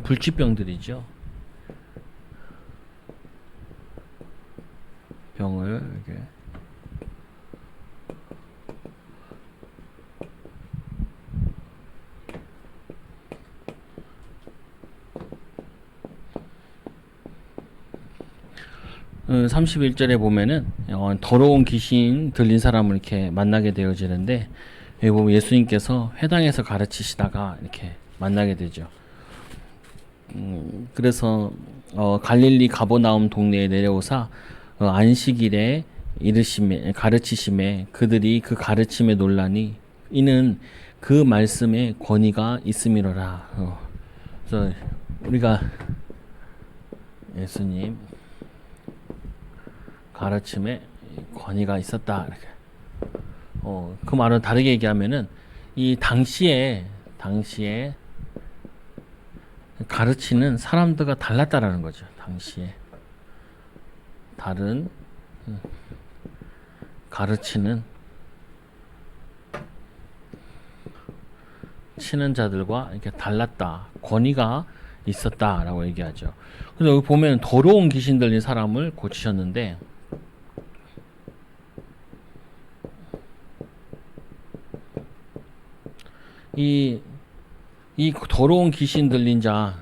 불치병들이죠. 병을 이렇게 음, 31절에 보면은 더러운 귀신 들린 사람을 이렇게 만나게 되어지는데, 여기 보면 예수님께서 회당에서 가르치시다가 이렇게 만나게 되죠. 그래서 갈릴리 가버나움 동네에 내려오사 안식일에 이르심에 가르치심에 그들이 그 가르침에 논라니 이는 그 말씀에 권위가 있음이로라. 그래서 우리가 예수님 가르침에 권위가 있었다. 이렇게. 그 말은 다르게 얘기하면은 이 당시에 가르치는 사람들과 달랐다라는 거죠. 당시에 다른 가르치는 치는 자들과 이렇게 달랐다. 권위가 있었다라고 얘기하죠. 그래서 여기 보면 더러운 귀신 들린 사람을 고치셨는데, 이 더러운 귀신 들린 자,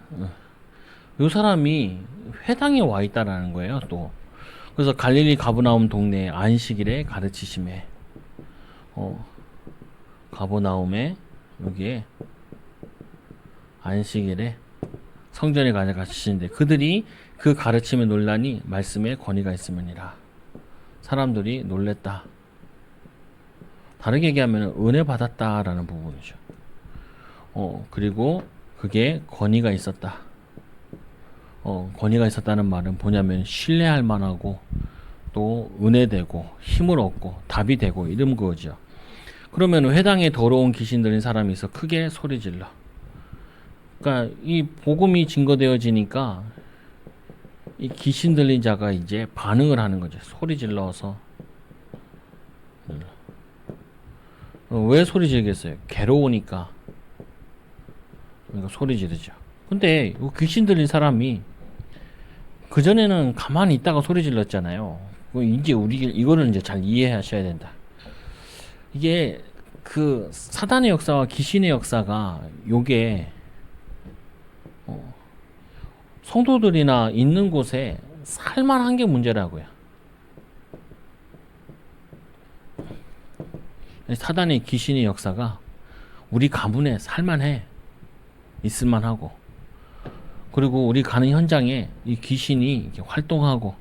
요 사람이 회당에 와 있다라는 거예요. 또 그래서 갈릴리 가버나움 동네 안식일에 가르치심에, 가버나움에 여기에 안식일에 성전에 가르치시는데 그들이 그 가르침에 논란이 말씀에 권위가 있음이니라. 사람들이 놀랬다. 다르게 얘기하면 은혜 받았다라는 부분이죠. 그리고 그게 권위가 있었다. 권위가 있었다는 말은 뭐냐면 신뢰할 만하고 또 은혜되고 힘을 얻고 답이 되고 이런 거죠. 그러면 회당에 더러운 귀신 들린 사람이 있어 크게 소리 질러. 그러니까 이 복음이 증거되어지니까 이 귀신 들린 자가 이제 반응을 하는 거죠. 소리 질러서. 왜 소리 지르겠어요? 괴로우니까. 그러니까 소리 지르죠. 근데 귀신 들린 사람이 그전에는 가만히 있다가 소리 질렀잖아요. 이제 이거를 이제 잘 이해하셔야 된다. 이게 그 사단의 역사와 귀신의 역사가 요게 성도들이나 있는 곳에 살만한 게 문제라고요. 사단의 귀신의 역사가 우리 가문에 살만해. 있을만하고, 그리고 우리 가는 현장에 이 귀신이 이렇게 활동하고,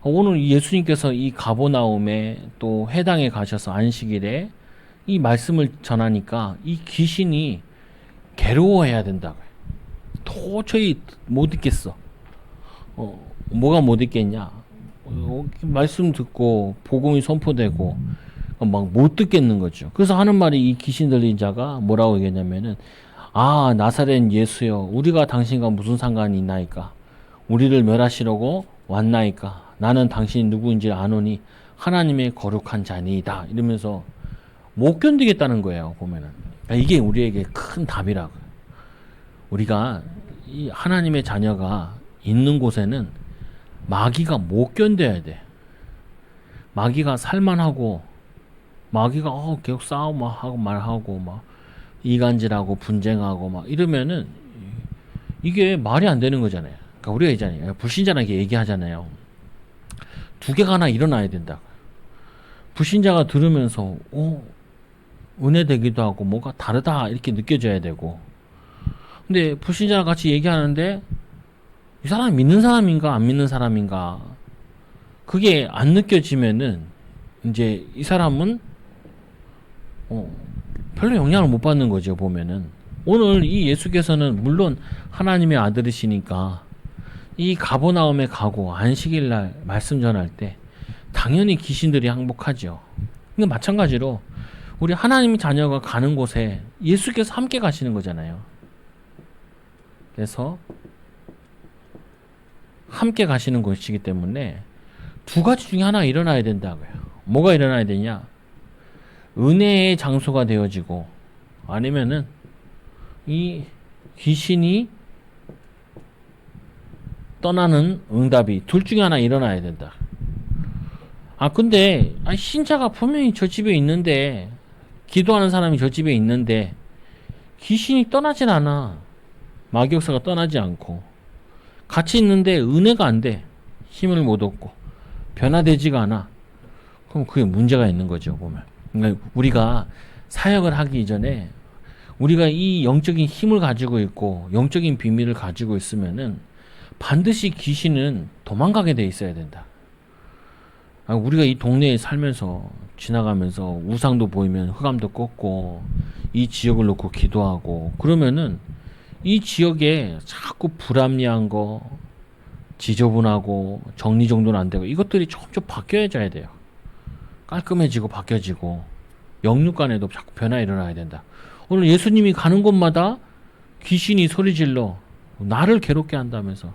오늘 예수님께서 이 가버나움에 또 회당에 가셔서 안식일에 이 말씀을 전하니까 이 귀신이 괴로워해야 된다고요. 도저히 못 있겠어. 뭐가 못 있겠냐? 말씀 듣고 복음이 선포되고 막 못 듣겠는 거죠. 그래서 하는 말이, 이 귀신 들린 자가 뭐라고 얘기했냐면은, 아, 나사렛 예수여, 우리가 당신과 무슨 상관이 있나이까? 우리를 멸하시려고 왔나이까? 나는 당신이 누구인지 아노니 하나님의 거룩한 자니이다. 이러면서 못 견디겠다는 거예요, 보면은. 그러니까 이게 우리에게 큰 답이라고. 우리가 이 하나님의 자녀가 있는 곳에는 마귀가 못 견뎌야 돼. 마귀가 살만하고, 마귀가 계속 싸움하고 말하고 막 이간질하고 분쟁하고 막 이러면은 이게 말이 안 되는 거잖아요. 그러니까 우리가 있잖아요. 불신자에게 얘기하잖아요. 두 개가 하나 일어나야 된다. 불신자가 들으면서 은혜되기도 하고 뭐가 다르다 이렇게 느껴져야 되고, 근데 불신자랑 같이 얘기하는데 이 사람이 믿는 사람인가 안 믿는 사람인가 그게 안 느껴지면은 이제 이 사람은 별로 영향을 못 받는 거죠. 보면은 오늘 이 예수께서는 물론 하나님의 아들이시니까 이 가버나움에 가고 안식일 날 말씀 전할 때 당연히 귀신들이 항복하죠. 근데 마찬가지로 우리 하나님의 자녀가 가는 곳에 예수께서 함께 가시는 거잖아요. 그래서 함께 가시는 곳이기 때문에 두 가지 중에 하나 일어나야 된다고요. 뭐가 일어나야 되냐? 은혜의 장소가 되어지고, 아니면은 이 귀신이 떠나는 응답이 둘 중에 하나 일어나야 된다. 근데 신자가 분명히 저 집에 있는데, 기도하는 사람이 저 집에 있는데 귀신이 떠나질 않아. 마귀역사가 떠나지 않고 같이 있는데 은혜가 안 돼. 힘을 못 얻고 변화되지가 않아. 그럼 그게 문제가 있는 거죠, 보면. 그러니까 우리가 사역을 하기 이전에 우리가 이 영적인 힘을 가지고 있고 영적인 비밀을 가지고 있으면은 반드시 귀신은 도망가게 돼 있어야 된다. 우리가 이 동네에 살면서 지나가면서 우상도 보이면 흑암도 꺾고 이 지역을 놓고 기도하고 그러면은 이 지역에 자꾸 불합리한 거, 지저분하고 정리정돈 안 되고 이것들이 조금 바뀌어져야 돼요. 깔끔해지고 바뀌어지고 영육간에도 자꾸 변화 일어나야 된다. 오늘 예수님이 가는 곳마다 귀신이 소리질러 나를 괴롭게 한다면서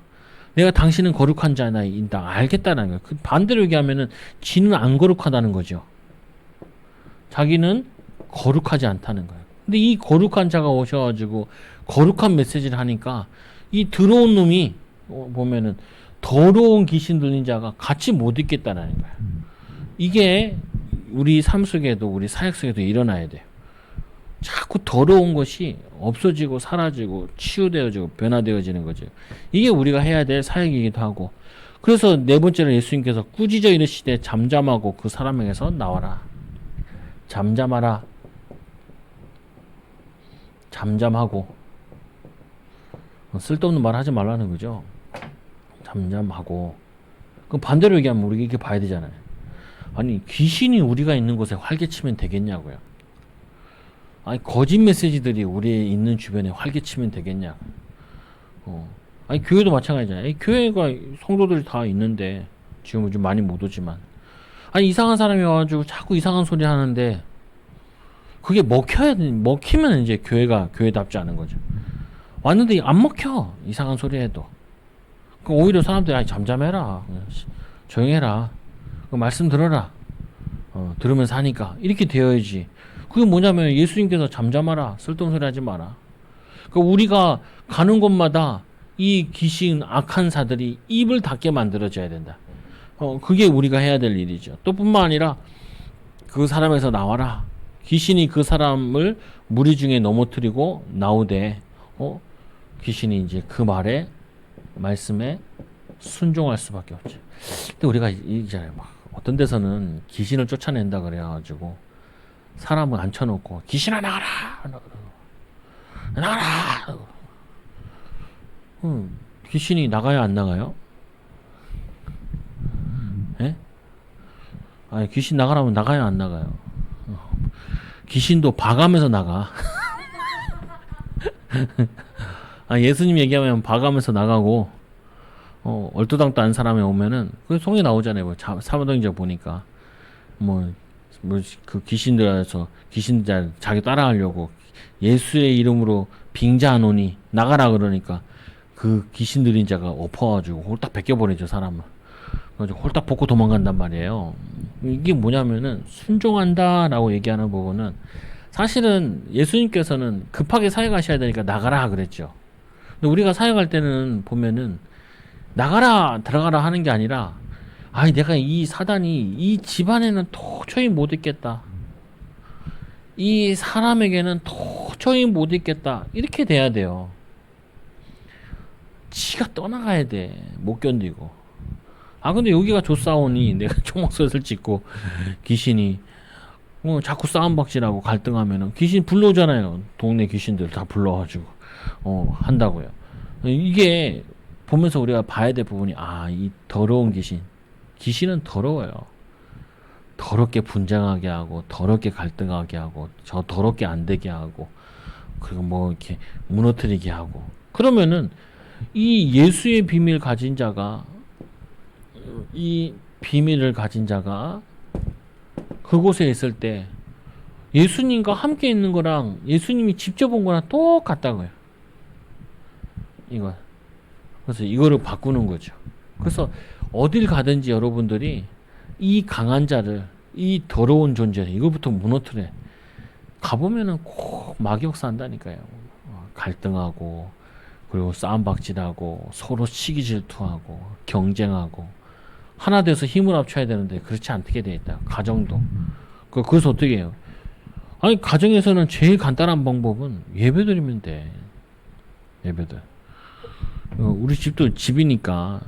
내가 당신은 거룩한 자나이다 알겠다는 거예요. 그 반대로 얘기하면은 지는 안 거룩하다는 거죠. 자기는 거룩하지 않다는 거예요. 근데 이 거룩한 자가 오셔가지고 거룩한 메시지를 하니까 이 더러운 놈이 보면은 더러운 귀신 들린 자가 같이 못 있겠다는 거예요. 이게 우리 삶 속에도 우리 사역 속에도 일어나야 돼요. 자꾸 더러운 것이 없어지고 사라지고 치유되어지고 변화되어지는 거죠. 이게 우리가 해야 될 사역이기도 하고. 그래서 네 번째로 예수님께서 꾸짖어 이르시되 잠잠하고 그 사람에게서 나와라. 잠잠하라. 잠잠하고. 쓸데없는 말 하지 말라는 거죠. 잠잠하고. 그럼 반대로 얘기하면 우리가 이렇게 봐야 되잖아요. 아니 귀신이 우리가 있는 곳에 활개치면 되겠냐고요. 아니 거짓 메시지들이 우리 있는 주변에 활개치면 되겠냐. 아니 교회도 마찬가지잖아요. 아니, 교회가 성도들이 다 있는데 지금 좀 많이 못 오지만 아니 이상한 사람이 와가지고 자꾸 이상한 소리 하는데 그게 먹히면 이제 교회가 교회답지 않은 거죠. 왔는데 안 먹혀 이상한 소리 해도. 그럼 오히려 사람들이 아니 잠잠해라, 조용해라, 말씀 들어라, 들으면서 하니까 이렇게 되어야지. 그게 뭐냐면 예수님께서 잠잠하라, 쓸데없는 소리 하지 마라. 그러니까 우리가 가는 곳마다 이 귀신 악한 사들이 입을 닫게 만들어져야 된다. 그게 우리가 해야 될 일이죠. 또 뿐만 아니라 그 사람에서 나와라. 귀신이 그 사람을 무리 중에 넘어뜨리고 나오되 귀신이 이제 그 말씀에 순종할 수밖에 없죠. 근데 우리가 이제 막 어떤 데서는 귀신을 쫓아낸다 그래가지고 사람을 앉혀놓고 귀신아 나가라, 나가라. 귀신이 나가야 안 나가요? 예? 아니 귀신 나가라면 나가야 안 나가요? 귀신도 봐가면서 나가. 예수님 얘기하면 봐가면서 나가고 얼토당토 안 사람이 오면은 그 송이 나오잖아요. 뭐 사도행전 보니까 그 귀신들에서 귀신들 자기 따라하려고 예수의 이름으로 빙자하노니 나가라 그러니까 그 귀신 들인 자가 엎어가지고 홀딱 벗겨버리죠 사람을. 그래서 홀딱 벗고 도망간단 말이에요. 이게 뭐냐면은 순종한다라고 얘기하는 부분은 사실은 예수님께서는 급하게 사역하셔야 되니까 나가라 그랬죠. 근데 우리가 사역할 때는 보면은 나가라 들어가라 하는 게 아니라 내가 이 사단이 이 집안에는 도저히 못 있겠다, 이 사람에게는 도저히 못 있겠다, 이렇게 돼야 돼요. 지가 떠나가야 돼. 못 견디고. 근데 여기가 조싸우니 내가 총목섯을 찍고 귀신이 자꾸 싸움박질하고 갈등하면은 귀신 불러오잖아요. 동네 귀신들 다 불러가지고 한다고요. 이게 보면서 우리가 봐야 될 부분이 이 더러운 귀신은 더러워요. 더럽게 분쟁하게 하고 더럽게 갈등하게 하고 저 더럽게 안 되게 하고 그리고 이렇게 무너뜨리게 하고. 그러면은 이 예수의 비밀 가진 자가, 이 비밀을 가진 자가 그곳에 있을 때 예수님과 함께 있는 거랑 예수님이 직접 본 거랑 똑같다고요. 이거. 그래서 이거를 바꾸는 거죠. 그래서 어딜 가든지 여러분들이 이 강한 자를, 이 더러운 존재를 이거부터 무너뜨려. 가보면은 꼭 마귀역사 한다니까요. 갈등하고 그리고 싸움박질하고 서로 시기 질투하고 경쟁하고 하나 돼서 힘을 합쳐야 되는데 그렇지 않게 돼 있다. 가정도. 그래서 어떻게 해요? 아니 가정에서는 제일 간단한 방법은 예배드리면 돼. 예배들. 우리 집도 집이니까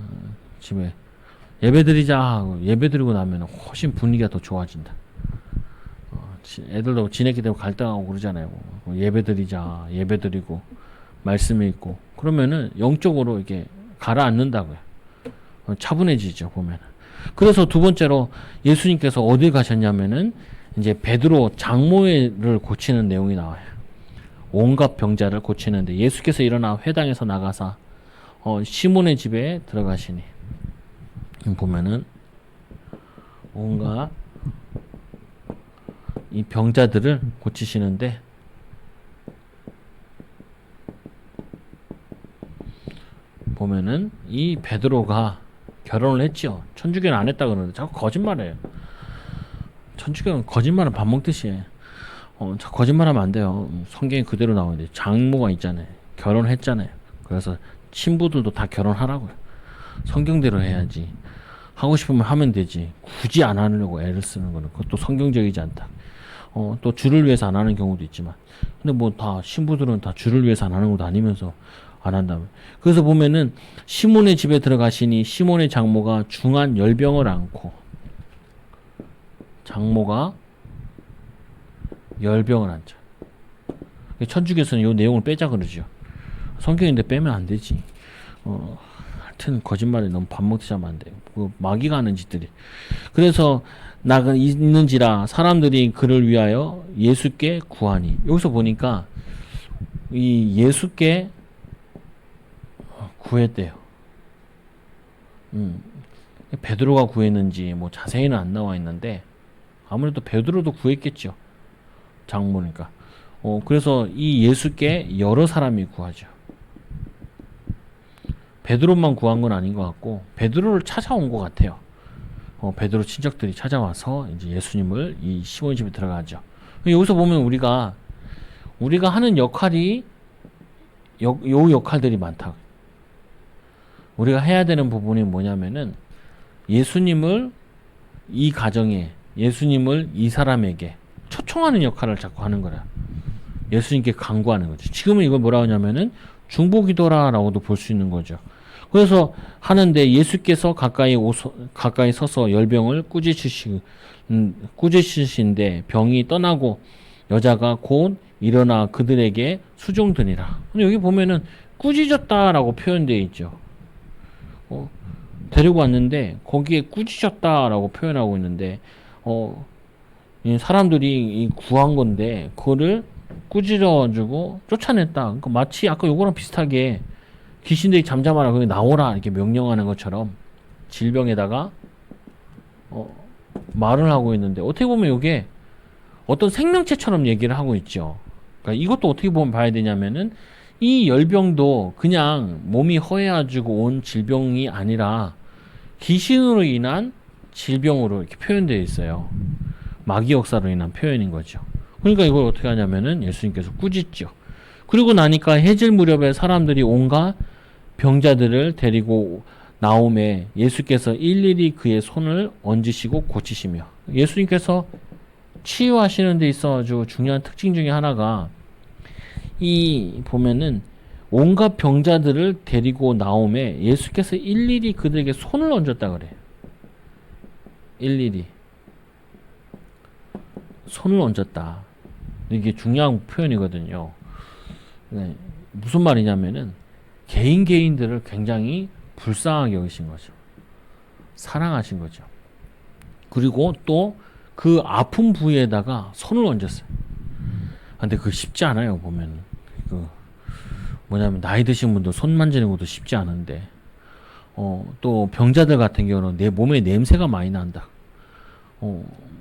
집에 예배드리자 하고 예배드리고 나면 훨씬 분위기가 더 좋아진다. 애들도 지내게 되고 갈등하고 그러잖아요. 예배드리자 예배드리고 말씀이 있고 그러면은 영적으로 이렇게 가라앉는다고요. 차분해지죠 보면. 그래서 두 번째로 예수님께서 어디 가셨냐면은 이제 베드로 장모를 고치는 내용이 나와요. 온갖 병자를 고치는데 예수께서 일어나 회당에서 나가사 시몬의 집에 들어가시니 보면은 온갖 이 병자들을 고치시는데 보면은 이 베드로가 결혼을 했죠. 천주교는 안 했다 그러는데 자꾸 거짓말해요. 천주교는 거짓말은 밥 먹듯이 해. 거짓말하면 안 돼요. 성경이 그대로 나오는데 장모가 있잖아요. 결혼했잖아요. 그래서 신부들도 다 결혼하라고요. 성경대로 해야지. 하고 싶으면 하면 되지. 굳이 안 하려고 애를 쓰는 거는 그것도 성경적이지 않다. 또 주를 위해서 안 하는 경우도 있지만 근데 뭐 다 신부들은 다 주를 위해서 안 하는 것도 아니면서 안 한다면. 그래서 보면은 시몬의 집에 들어가시니 시몬의 장모가 중한 열병을 앓고 장모가 열병을 앓죠. 천주교에서는 이 내용을 빼자 그러죠. 성경인데 빼면 안 되지. 하여튼 거짓말이 너무 밥 먹듯이 하면 안 돼요. 마귀가 하는 짓들이. 그래서 나가 있는지라 사람들이 그를 위하여 예수께 구하니. 여기서 보니까 이 예수께 구했대요. 베드로가 구했는지 뭐 자세히는 안 나와 있는데 아무래도 베드로도 구했겠죠. 장모니까. 그래서 이 예수께 여러 사람이 구하죠. 베드로만 구한 건 아닌 것 같고 베드로를 찾아온 것 같아요. 베드로 친척들이 찾아와서 이제 예수님을 이 시몬 집에 들어가죠. 여기서 보면 우리가 하는 역할이 요 역할들이 많다. 우리가 해야 되는 부분이 뭐냐면은 예수님을 이 가정에 예수님을 이 사람에게 초청하는 역할을 자꾸 하는 거라. 예수님께 간구하는 거죠. 지금은 이걸 뭐라고 하냐면은 중보기도라라고도 볼 수 있는 거죠. 그래서 하는데 예수께서 가까이 서서 열병을 꾸짖으신데 병이 떠나고 여자가 곧 일어나 그들에게 수종드니라. 근데 여기 보면은 꾸짖었다라고 표현되어 있죠. 데리고 왔는데 거기에 꾸짖었다라고 표현하고 있는데 사람들이 구한 건데 그거를 꾸짖어주고 쫓아냈다. 그러니까 마치 아까 요거랑 비슷하게 귀신들이 잠잠하라 거기 나오라 이렇게 명령하는 것처럼 질병에다가 말을 하고 있는데 어떻게 보면 이게 어떤 생명체처럼 얘기를 하고 있죠. 그러니까 이것도 어떻게 보면 봐야 되냐면은 이 열병도 그냥 몸이 허해가지고 온 질병이 아니라 귀신으로 인한 질병으로 이렇게 표현되어 있어요. 마귀 역사로 인한 표현인 거죠. 그러니까 이걸 어떻게 하냐면은 예수님께서 꾸짖죠. 그리고 나니까 해질 무렵에 사람들이 온갖 병자들을 데리고 나오매 예수께서 일일이 그의 손을 얹으시고 고치시며 예수님께서 치유하시는 데 있어가지고 중요한 특징 중에 하나가 이 보면은 온갖 병자들을 데리고 나오매 예수께서 일일이 그들에게 손을 얹었다 그래요. 일일이 손을 얹었다. 이게 중요한 표현이거든요. 네. 무슨 말이냐면은 개인들을 굉장히 불쌍하게 여기신 거죠. 사랑하신 거죠. 그리고 또 그 아픈 부위에다가 손을 얹었어요. 근데 그거 쉽지 않아요. 보면은 뭐냐면 나이 드신 분도 손 만지는 것도 쉽지 않은데 또 병자들 같은 경우는 내 몸에 냄새가 많이 난다.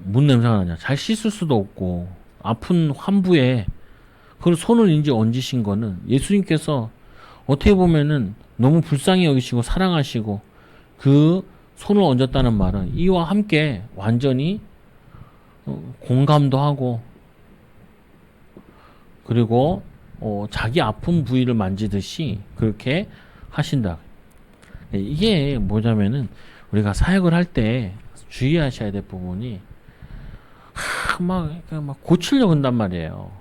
무슨 냄새가 나냐? 잘 씻을 수도 없고 아픈 환부에 그걸 손을 이제 얹으신 거는 예수님께서 어떻게 보면은 너무 불쌍히 여기시고 사랑하시고 그 손을 얹었다는 말은 이와 함께 완전히 공감도 하고 그리고 자기 아픈 부위를 만지듯이 그렇게 하신다. 이게 뭐냐면은 우리가 사역을 할 때 주의하셔야 될 부분이 막 고치려고 한단 말이에요.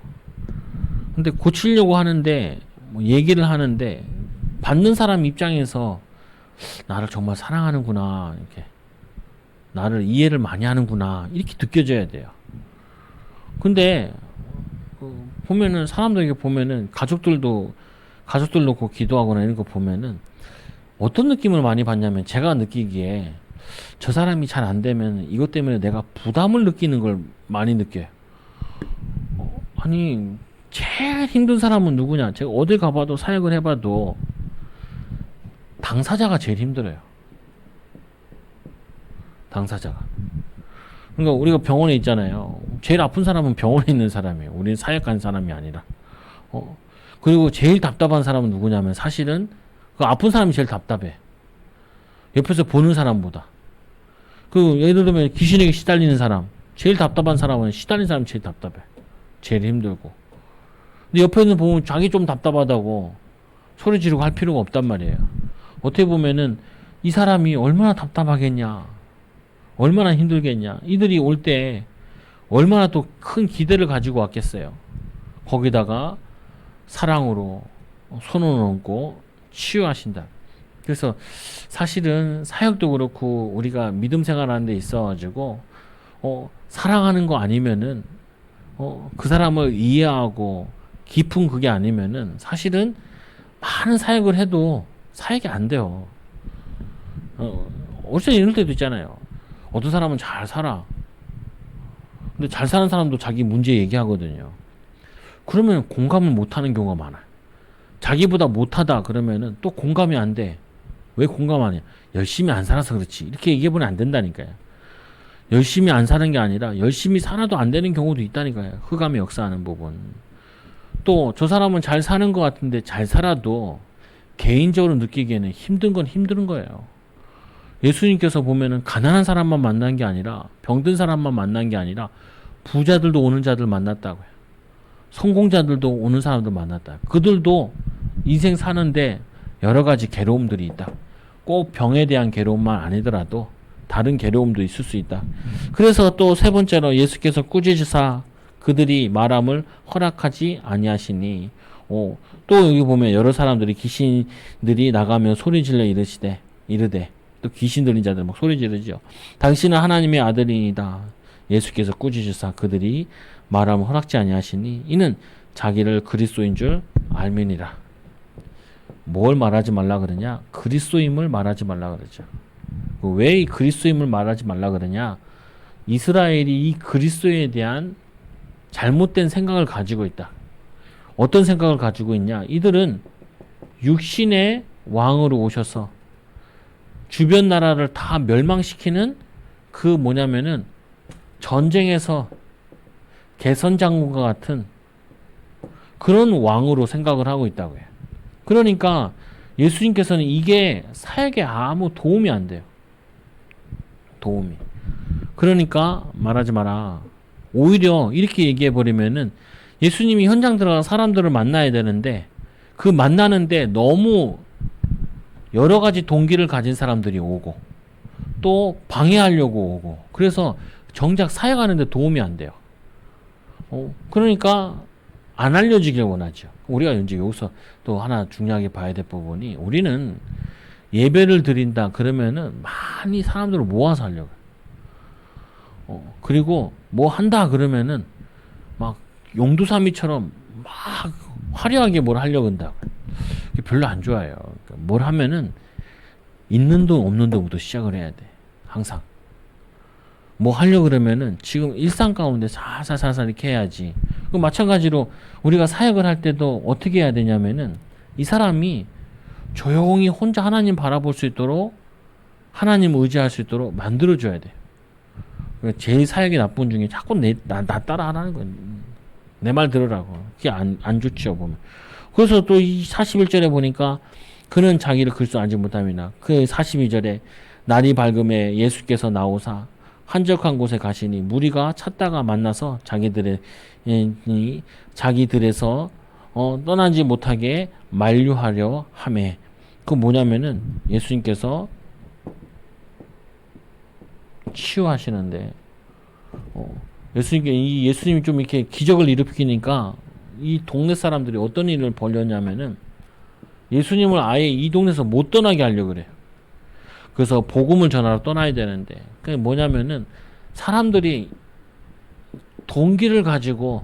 근데 고치려고 하는데 뭐 얘기를 하는데 받는 사람 입장에서 나를 정말 사랑하는구나, 이렇게 나를 이해를 많이 하는구나, 이렇게 느껴져야 돼요. 근데 보면은 사람들에게 보면은 가족들 놓고 기도하거나 이런 거 보면은 어떤 느낌을 많이 받냐면, 제가 느끼기에 저 사람이 잘 안 되면 이것 때문에 내가 부담을 느끼는 걸 많이 느껴요. 아니, 제일 힘든 사람은 누구냐? 제가 어딜 가봐도 사역을 해봐도 당사자가 제일 힘들어요. 당사자가. 그러니까 우리가 병원에 있잖아요. 제일 아픈 사람은 병원에 있는 사람이에요. 우리는 사역 간 사람이 아니라. 그리고 제일 답답한 사람은 누구냐면 사실은 그 아픈 사람이 제일 답답해. 옆에서 보는 사람보다. 그 예를 들면 귀신에게 시달리는 사람, 제일 답답한 사람은 시달리는 사람이 제일 답답해. 제일 힘들고. 근데 옆에는 보면 자기 좀 답답하다고 소리 지르고 할 필요가 없단 말이에요. 어떻게 보면은 이 사람이 얼마나 답답하겠냐, 얼마나 힘들겠냐. 이들이 올 때 얼마나 또 큰 기대를 가지고 왔겠어요. 거기다가 사랑으로 손을 얹고 치유하신다. 그래서 사실은 사역도 그렇고 우리가 믿음 생활하는 데 있어가지고 사랑하는 거 아니면은 그 사람을 이해하고 깊은 그게 아니면은 사실은 많은 사역을 해도 사역이 안 돼요. 어쨌든 이럴 때도 있잖아요. 어떤 사람은 잘 살아. 근데 잘 사는 사람도 자기 문제 얘기하거든요. 그러면 공감을 못하는 경우가 많아요. 자기보다 못하다 그러면은 또 공감이 안 돼. 왜 공감 안 해? 열심히 안 살아서 그렇지. 이렇게 얘기해보면 안 된다니까요. 열심히 안 사는 게 아니라 열심히 살아도 안 되는 경우도 있다니까요. 흑암의 역사하는 부분. 또 저 사람은 잘 사는 것 같은데 잘 살아도 개인적으로 느끼기에는 힘든 건 힘든 거예요. 예수님께서 보면은 가난한 사람만 만난 게 아니라, 병든 사람만 만난 게 아니라 부자들도 오는 자들 만났다고요. 성공자들도 오는 사람들 만났다. 그들도 인생 사는데 여러 가지 괴로움들이 있다. 꼭 병에 대한 괴로움만 아니더라도 다른 괴로움도 있을 수 있다. 그래서 또 세 번째로 예수께서 꾸짖으사 그들이 말함을 허락하지 아니하시니. 또 여기 보면 여러 사람들이, 귀신들이 나가면 소리질러 이르되 또 귀신 들린 자들 막 소리 지르죠. 당신은 하나님의 아들이다. 예수께서 꾸짖으사 그들이 말함을 허락지 아니하시니 이는 자기를 그리스도인 줄 알미니라. 뭘 말하지 말라 그러냐? 그리스도임을 말하지 말라 그러죠. 왜 이 그리스도임을 말하지 말라 그러냐? 이스라엘이 이 그리스도에 대한 잘못된 생각을 가지고 있다. 어떤 생각을 가지고 있냐? 이들은 육신의 왕으로 오셔서 주변 나라를 다 멸망시키는 그 뭐냐면은 전쟁에서 개선장군과 같은 그런 왕으로 생각을 하고 있다고 해요. 그러니까 예수님께서는 이게 사역에 아무 도움이 안 돼요. 도움이. 그러니까 말하지 마라. 오히려 이렇게 얘기해 버리면은 예수님이 현장 들어가 사람들을 만나야 되는데 그 만나는데 너무 여러 가지 동기를 가진 사람들이 오고 또 방해하려고 오고, 그래서 정작 사역하는데 도움이 안 돼요. 그러니까 안 알려지길 원하죠. 우리가 이제 여기서 또 하나 중요하게 봐야 될 부분이, 우리는 예배를 드린다 그러면은 많이 사람들을 모아서 하려고. 그리고 뭐 한다 그러면은 막 용두사미처럼 막 화려하게 뭘 하려고 한다. 별로 안 좋아해요. 그러니까 뭘 하면은 있는 돈 없는 돈부터 시작을 해야 돼. 항상. 뭐 하려고 그러면은 지금 일상 가운데 살살살살 이렇게 해야지. 그 마찬가지로 우리가 사역을 할 때도 어떻게 해야 되냐면은 이 사람이 조용히 혼자 하나님 바라볼 수 있도록, 하나님 의지할 수 있도록 만들어줘야 돼. 제일 사역이 나쁜 중에 자꾸 나 따라 하라는 거야. 내 말 들으라고. 그게 안 좋죠, 보면. 그래서 또 이 41절에 보니까 그는 자기를 그리스도 알지 못함이나, 그 42절에 날이 밝음에 예수께서 나오사 한적한 곳에 가시니 무리가 찾다가 만나서 자기들에서 떠나지 못하게 만류하려 하매. 그 뭐냐면은 예수님께서 치유하시는데 예수님이 좀 이렇게 기적을 일으키니까 이 동네 사람들이 어떤 일을 벌였냐면은 예수님을 아예 이 동네에서 못 떠나게 하려고 그래요. 그래서 복음을 전하러 떠나야 되는데 그게 뭐냐면은 사람들이 동기를 가지고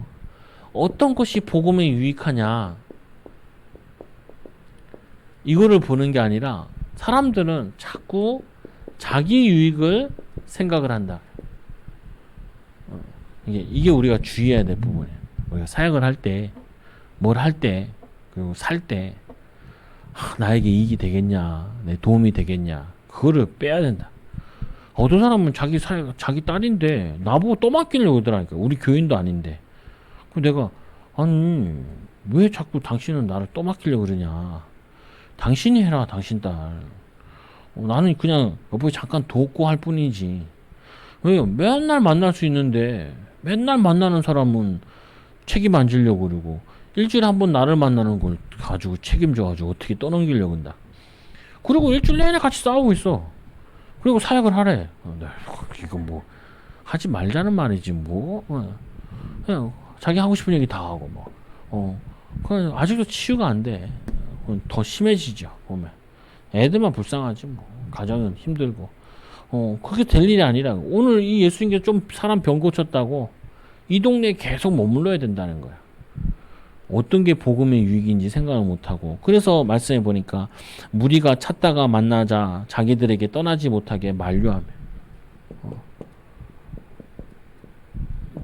어떤 것이 복음에 유익하냐 이거를 보는 게 아니라 사람들은 자꾸 자기 유익을 생각을 한다. 이게 우리가 주의해야 될 부분이에요. 우리가 사역을 할 때, 뭘 할 때, 그리고 살 때, 나에게 이익이 되겠냐, 내 도움이 되겠냐, 그거를 빼야 된다. 어떤 사람은 자기 딸인데, 나보고 또 맡기려고 그러더라니까. 우리 교인도 아닌데. 그 내가, 아니, 왜 자꾸 당신은 나를 또 맡기려고 그러냐. 당신이 해라, 당신 딸. 나는 그냥 여보에 잠깐 돕고 할 뿐이지. 왜요? 맨날 만날 수 있는데 맨날 만나는 사람은 책임 안 지려고 그러고 일주일에 한 번 나를 만나는 걸 가지고 책임져가지고 어떻게 떠넘기려고 한다. 그리고 일주일 내내 같이 싸우고 있어. 그리고 사역을 하래. 이거 뭐 하지 말자는 말이지 뭐. 그냥 자기 하고 싶은 얘기 다 하고 뭐. 그냥 아직도 치유가 안 돼. 더 심해지죠 보면. 애들만 불쌍하지 뭐. 가정은 힘들고. 그게 될 일이 아니라 오늘 이 예수님께 좀 사람 병 고쳤다고 이 동네에 계속 머물러야 된다는 거야. 어떤 게 복음의 유익인지 생각을 못하고 그래서 말씀해 보니까 무리가 찾다가 만나자 자기들에게 떠나지 못하게 만류하며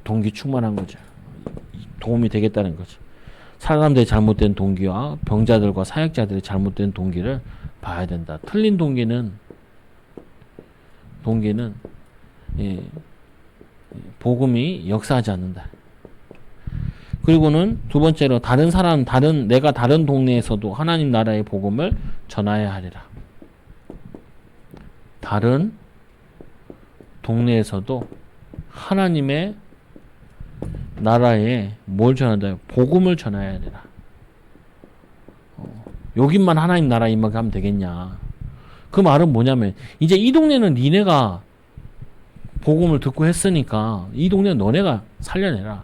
동기 충만한 거죠. 도움이 되겠다는 거죠. 사람들의 잘못된 동기와 병자들과 사역자들의 잘못된 동기를 봐야 된다. 틀린 동기는 복음이 역사하지 않는다. 그리고는 두 번째로 내가 다른 동네에서도 하나님 나라의 복음을 전하여야 하리라. 다른 동네에서도 하나님의 나라에 뭘 전한다? 복음을 전해야 되라. 여기만 하나님 나라 임하게 하면 되겠냐? 그 말은 뭐냐면 이제 이 동네는 니네가 복음을 듣고 했으니까 이 동네는 너네가 살려내라.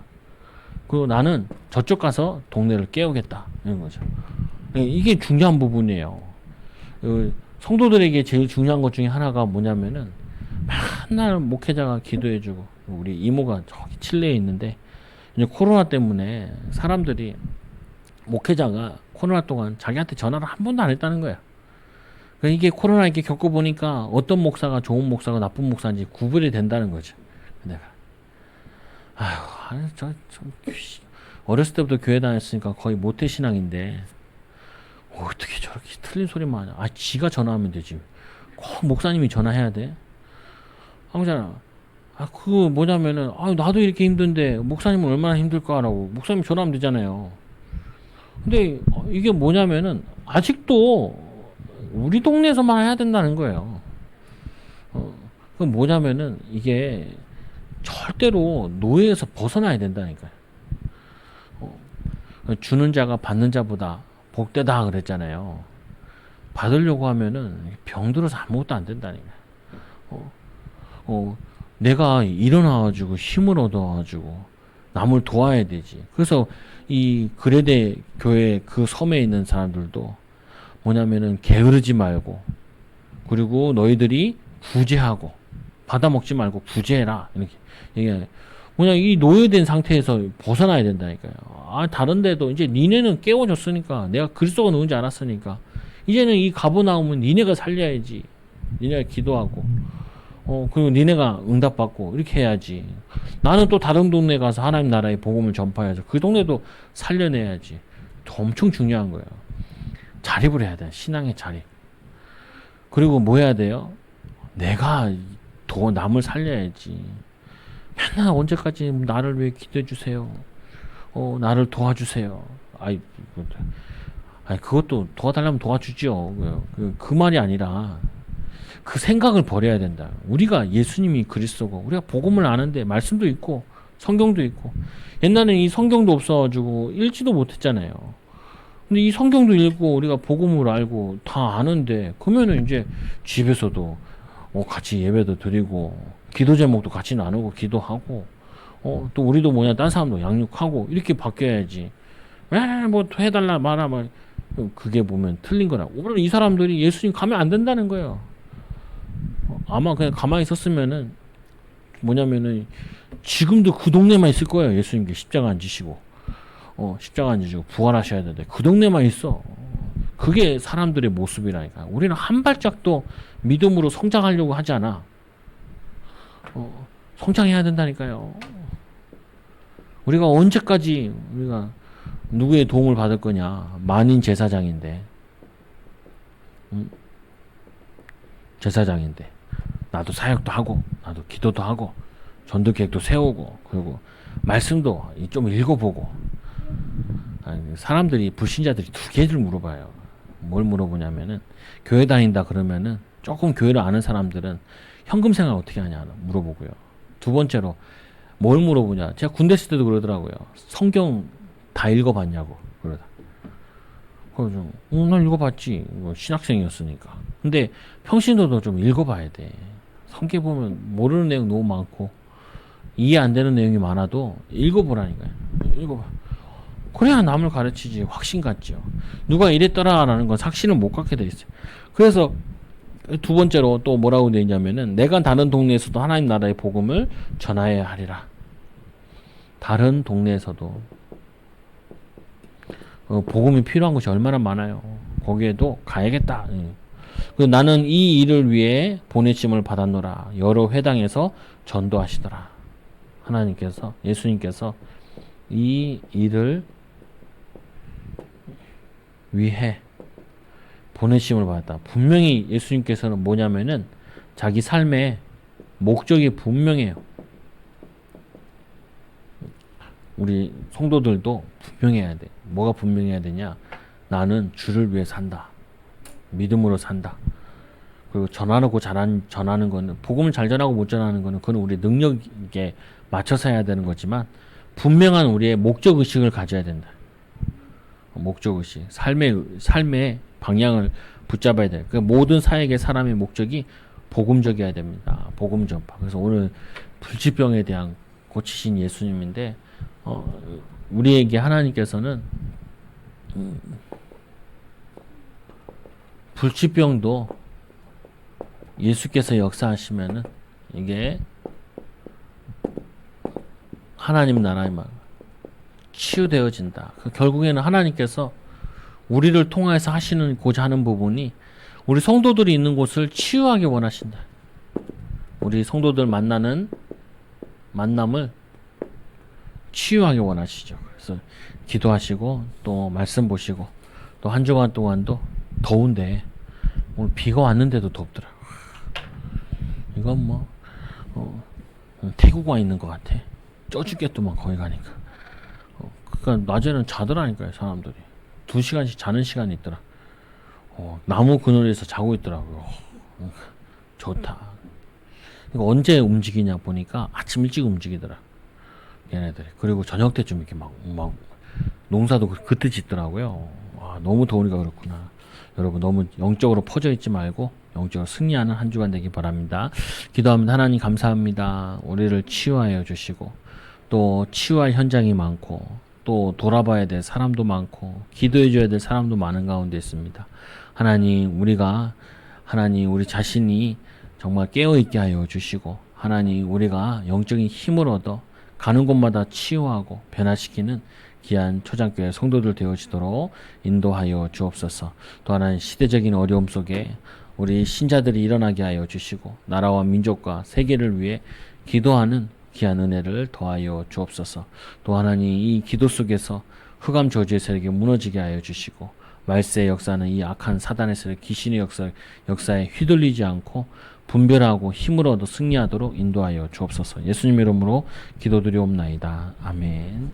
그리고 나는 저쪽 가서 동네를 깨우겠다. 이런 거죠. 이게 중요한 부분이에요. 성도들에게 제일 중요한 것 중에 하나가 뭐냐면은 맨날 목회자가 기도해주고 우리 이모가 저기 칠레에 있는데 이제 코로나 때문에 사람들이 목회자가 코로나 동안 자기한테 전화를 한 번도 안 했다는 거야. 그러니까 이게 코로나 이렇게 겪어보니까 어떤 목사가 좋은 목사가 나쁜 목사인지 구별이 된다는 거죠. 내가 어렸을 때부터 교회 다녔으니까 거의 모태신앙인데 어떻게 저렇게 틀린 소리만 하냐. 지가 전화하면 되지. 꼭 목사님이 전화해야 돼? 하잖아. 그거 뭐냐면은 나도 이렇게 힘든데 목사님은 얼마나 힘들까라고 목사님 전화하면 되잖아요. 근데 이게 뭐냐면은 아직도 우리 동네에서만 해야 된다는 거예요. 그건 뭐냐면은 이게 절대로 노예에서 벗어나야 된다니까요. 주는 자가 받는 자보다 복되다 그랬잖아요. 받으려고 하면은 병들어서 아무것도 안 된다니까요. 내가 일어나가지고 힘을 얻어가지고 남을 도와야 되지. 그래서 이 그레데 교회 그 섬에 있는 사람들도 뭐냐면은 게으르지 말고 그리고 너희들이 구제하고 받아먹지 말고 구제해라 이렇게 얘기해. 뭐냐 이 노예된 상태에서 벗어나야 된다니까요. 다른 데도 이제 니네는 깨워줬으니까 내가 그리스도가 누군지 알았으니까 이제는 이 가버나움은 니네가 살려야지. 니네가 기도하고 그리고 니네가 응답받고 이렇게 해야지. 나는 또 다른 동네 가서 하나님 나라의 복음을 전파해서 그 동네도 살려내야지. 엄청 중요한 거예요. 자립을 해야 돼. 신앙의 자립. 그리고 뭐 해야 돼요? 내가 더 남을 살려야지. 맨날 언제까지 나를 위해 기도해 주세요. 나를 도와주세요. 그것도 도와달라면 도와주죠. 그 말이 아니라 그 생각을 버려야 된다. 우리가 예수님이 그리스도고 우리가 복음을 아는데 말씀도 있고 성경도 있고. 옛날에는 이 성경도 없어가지고 읽지도 못했잖아요. 근데 이 성경도 읽고 우리가 복음을 알고 다 아는데, 그러면은 이제 집에서도 같이 예배도 드리고 기도 제목도 같이 나누고 기도하고, 또 우리도 뭐냐, 딴 사람도 양육하고 이렇게 바뀌어야지. 뭐 해달라 말아 말, 그게 보면 틀린 거라고. 물론 이 사람들이 예수님 가면 안 된다는 거예요. 아마 그냥 가만히 있었으면은 뭐냐면은 지금도 그 동네만 있을 거예요. 예수님께 십자가 안 지시고 십자가 안 지시고 부활하셔야 되는데 그 동네만 있어. 그게 사람들의 모습이라니까. 우리는 한 발짝도 믿음으로 성장하려고 하지 않아. 성장해야 된다니까요. 우리가 언제까지 우리가 누구의 도움을 받을 거냐. 만인 제사장인데, 제사장인데 나도 사역도 하고 나도 기도도 하고 전도 계획도 세우고, 그리고 말씀도 좀 읽어보고. 사람들이, 불신자들이 두 개를 물어봐요. 뭘 물어보냐면은, 교회 다닌다 그러면은 조금 교회를 아는 사람들은 현금 생활 어떻게 하냐 물어보고요. 두 번째로 뭘 물어보냐, 제가 군대 있을 때도 그러더라고요. 성경 다 읽어봤냐고 그러다. 그래서 난 읽어봤지. 신학생이었으니까. 근데 평신도도 좀 읽어봐야 돼. 성경 보면 모르는 내용 너무 많고 이해 안 되는 내용이 많아도 읽어보라니까요. 읽어봐. 그래야 남을 가르치지. 확신 갖지요. 누가 이랬더라라는 건 확신을 못 갖게 돼 있어요. 그래서 두 번째로 또 뭐라고 되어 있냐면은, 내가 다른 동네에서도 하나님 나라의 복음을 전하여야 하리라. 다른 동네에서도 복음이 필요한 곳이 얼마나 많아요. 거기에도 가야겠다. 나는 이 일을 위해 보내심을 받았노라. 여러 회당에서 전도하시더라. 하나님께서, 예수님께서 이 일을 위해 보내심을 받았다. 분명히 예수님께서는 뭐냐면은 자기 삶의 목적이 분명해요. 우리 성도들도 분명해야 돼. 뭐가 분명해야 되냐? 나는 주를 위해 산다. 믿음으로 산다. 그리고 전하고 전하는 거는, 복음을 잘 전하고 못 전하는 거는 그건 우리 능력에 맞춰서 해야 되는 거지만, 분명한 우리의 목적 의식을 가져야 된다. 목적 의식, 삶의 방향을 붙잡아야 돼. 그 모든 사역의 사람의 목적이 복음적이어야 됩니다. 복음 전파. 그래서 오늘 불치병에 대한 고치신 예수님인데, 우리에게 하나님께서는 불치병도 예수께서 역사하시면은 이게 하나님 나라의 말 치유되어진다. 결국에는 하나님께서 우리를 통해서 고자 하는 부분이, 우리 성도들이 있는 곳을 치유하기 원하신다. 우리 성도들 만남을 치유하기 원하시죠. 그래서 기도하시고 또 말씀 보시고, 또 한 주간 동안도 더운데, 오늘 비가 왔는데도 덥더라. 이건 뭐 태국 와 있는 것 같아. 쪄 죽겠더만 거기 가니까. 그러니까 낮에는 자더라니까요. 사람들이 2시간씩 자는 시간이 있더라. 나무 그늘에서 자고 있더라고요. 좋다. 그러니까 언제 움직이냐 보니까 아침 일찍 움직이더라, 얘네들이. 그리고 저녁 때쯤 이렇게 막 농사도 그때 짓더라고요. 너무 더우니까 그렇구나. 여러분, 너무 영적으로 퍼져 있지 말고 영적으로 승리하는 한 주간 되기 바랍니다. 기도합니다. 하나님 감사합니다. 우리를 치유하여 주시고, 또 치유할 현장이 많고, 또 돌아봐야 될 사람도 많고, 기도해 줘야 될 사람도 많은 가운데 있습니다. 하나님, 우리 자신이 정말 깨어있게 하여 주시고, 하나님, 우리가 영적인 힘을 얻어 가는 곳마다 치유하고 변화시키는 귀한 초장교회 성도들 되어지도록 인도하여 주옵소서. 또 하나는 시대적인 어려움 속에 우리 신자들이 일어나게 하여 주시고, 나라와 민족과 세계를 위해 기도하는 귀한 은혜를 더하여 주옵소서. 또 하나님, 이 기도 속에서 흑암 저주의 세력이 무너지게 하여 주시고, 말세의 역사는 이 악한 사단의 세력, 귀신의 역사에 휘둘리지 않고 분별하고 힘을 얻어 승리하도록 인도하여 주옵소서. 예수님의 이름으로 기도드리옵나이다. 아멘.